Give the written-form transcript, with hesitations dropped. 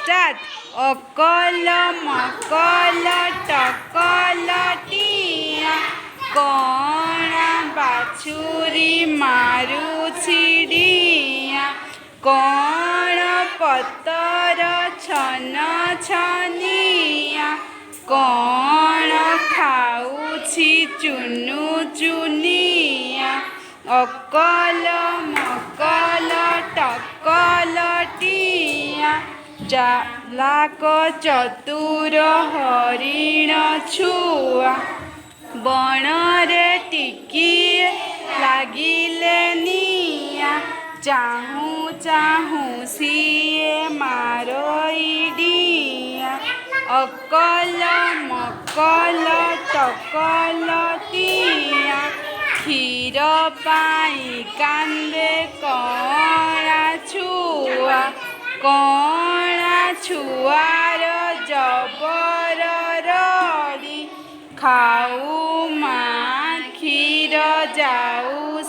start अकल मकल tackle टिया कणा बाछुरी मारुछि डिया कण पतर छन छनिया कण खाउछि चुनु चुनिया अकल मकल टकल टिया चालाक चतुर हरिण छुआ बणरे टिकिए लागिले निया चाहू चाहू सीए मारोई डिया अकल मकल टकल टिया क्षीर पाई कांदे कणा छुआ कणा छुआर जबर रड़ी खाऊ माँ क्षीर जाऊ